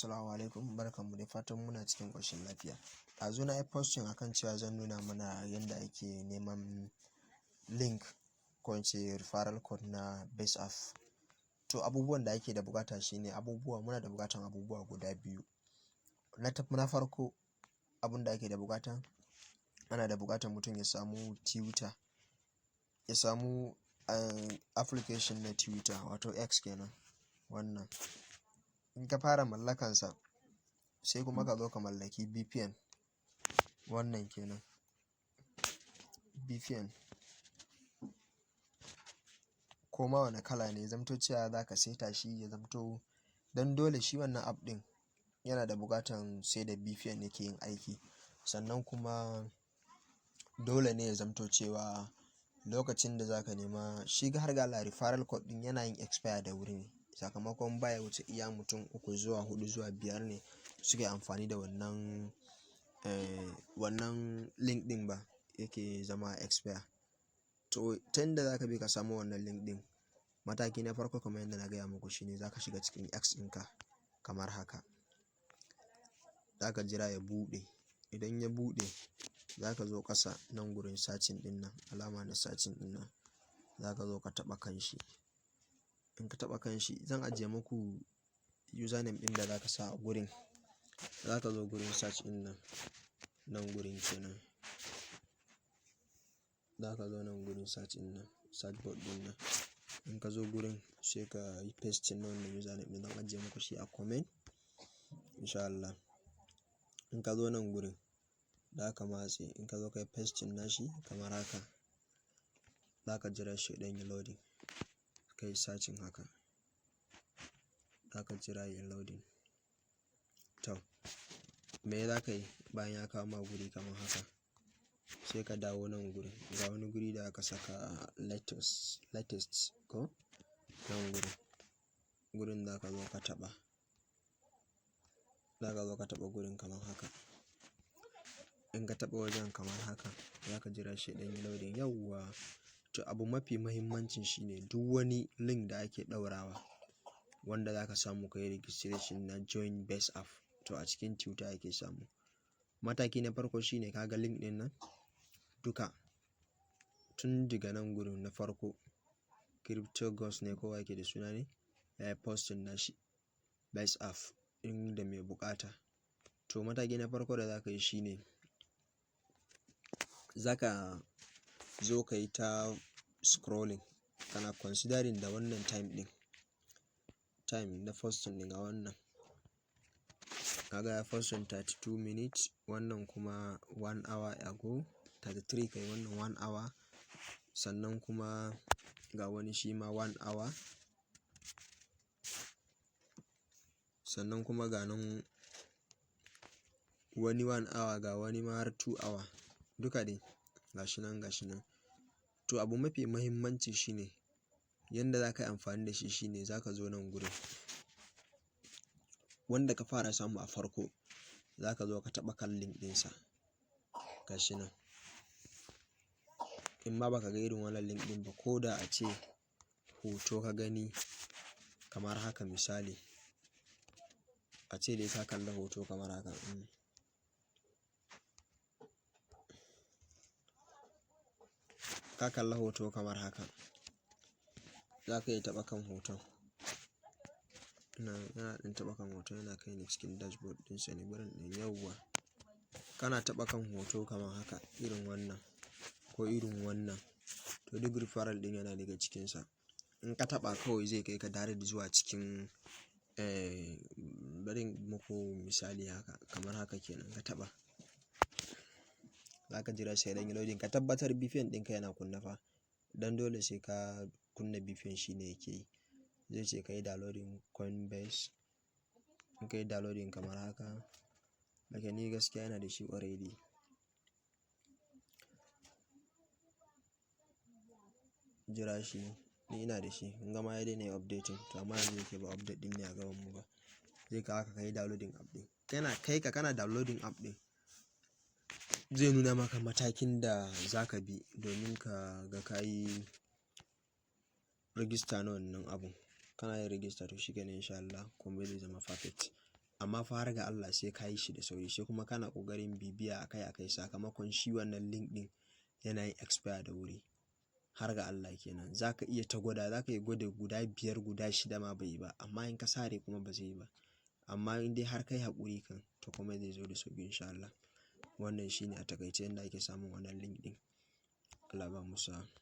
Assalamu alaikum, barkanmu da fatan muna cikin ƙoshin lafiya. Ɗazu na yi posting akan cewa zan nuna mana yadda ake neman link ko in ce referral code na Base App. To abubuwan da ake da buƙata shine muna da buƙatan abubuwa guda biyu. Na farko abun da ake da buƙata, ana da buƙatar mutum ya samu Twitter, ya samu application na Twitter wato X kenan. Wannan in ka fara mallakansa sai kuma ka zo ka mallaki VPN. Wannan kenan VPN, ko ma wane kala ne, ya zamto cewa za ka saita shi ya zamto, don dole shi wannan app ɗin yana da buƙatan sai da VPN yake yin aiki. Sannan kuma dole ne ya zamto cewa lokacin da za ka nema shi har ga Allah referral code ɗin yana yin expire da wuri ne. Sakamakon baya wuce iya mutum 3 zuwa 4 zuwa 5 ne suke amfani da wannan link ɗin ba yake zama expire. To ta yanda za ka bi ka samu wannan link ɗin, mataki na farko kamar yadda na gaya muku shine za ka shiga cikin X ɗinka kamar haka. Za ka jira ya buɗe. Idan ya buɗe za ka zo ƙasa nan gurin searching ɗin nan, alama na searching ɗin nan, za ka zo ka taɓa kan shi. In ka taɓa kan shi, zan ajiye muku username ɗin da za ka sa a gurin. Za ka zo gurin search ɗin nan, nan gurin kenan. Za ka zo nan gurin search ɗin nan, search bar ɗin nan. In ka zo gurin sai ka yi pasting na wannan username ɗin, zan ajiye muku shi a comment insha Allah. In ka zo nan gurin za ka matse, in ka zo ka yi pasting nashi kamar haka, za ka jira shi ɗan yi loading. Ka yi searching haka, za ka jira ya yi loading. To me za ka yi bayan ya kawo ma guri kamar haka? Sai ka dawo nan gurin, ga wani guri da aka saka latest ko nan gurin za ka zo ka taɓa. Za ka zo ka taɓa gurin kamar haka. In ka taɓa wajen kamar haka, za ka jira shi ɗan yi loading. Yauwa! To abu mafi muhimmancin shine duk wani link da ake ɗaurawa wanda za ka samu ka yi registration na join Base App, to a cikin Twitter ake samu. Mataki na farko shine ka ga link ɗin nan duka tun daga nan gurin na farko, CryptoGhost ne ko wa yake da suna ne, ya yi posting nashi Base App ɗin da mai buƙata. To mataki na farko da za ka yi shine za ka zo ka yi ta scrolling, kana considering da wannan time na posting ɗin a wannan. Kaga ya posting 32 minutes, wannan kuma 1 hour ago, 33 kai, wannan 1 hour. Sannan kuma ga wani shi ma 1 hour. Sannan kuma ga nan wani 1 hour, ga wani ma har 2 hour. Duka dai gashi nan. To abu mafi muhimmanci shine yanda za ka yi amfani da shi shine za ka zo nan gurin. Wanda ka fara samu a farko za ka zo ka taɓa kan link ɗinsa gashi nan. In ma ba ka ga irin wannan link ɗin ba, ko da a ce hoto ka gani kamar haka misali, a ce dai ka kalla hoto kamar haka. Ka kalla hoto kamar haka, za ka iya taɓa kan hoton. Yana ɗan taɓa kan hoton, yana kai ni cikin dashboard ɗinsa ne gurin ɗin. Yauwa! Kana taɓa kan hoto kamar haka, irin wannan ko irin wannan, to duk referral ɗin yana daga cikinsa. In ka taɓa kawai zai kai ka direct zuwa cikin bari muku misali haka, kamar haka kenan. Ka taɓa, za ka jira sai ɗan yi loading. Ka tabbatar VPN ɗinka yana kunna fa, don dole sai ka kunna VPN shine yake yi. Zai ce ka yi downloading Coinbase. In ka yi downloading kamar haka, daga ni gaskiya yana da shi already. Jira shi, ni ina da shi. Kun ga ma ya daina yin updating, to amma yanzu yake ba update ɗin ne a gaban mu ba. Zai kawo ka yi downloading app ɗin. Kana downloading app ɗin, zai nuna maka matakin da za ka bi domin ka ga ka yi register na wannan abun. Kana yin register to shikenan insha Allah komai zai zama perfect. amma fa har ga Allah sai ka yi shi da sauri, sai kuma kana ƙoƙarin bibiya akai-akai sakamakon shi wannan link ɗin yana yin expire da wuri. Har ga Allah kenan za ka iya gwada guda 5 guda 6 ma bai yi ba, amma in ka sare kuma ba zai yi ba. Amma in dai har kai haƙuri kan to kuma zai zo da sauƙi insha Allah. Wannan shine a takaice yanda ake samun wannan link ɗin. Allah ba mu sa'a.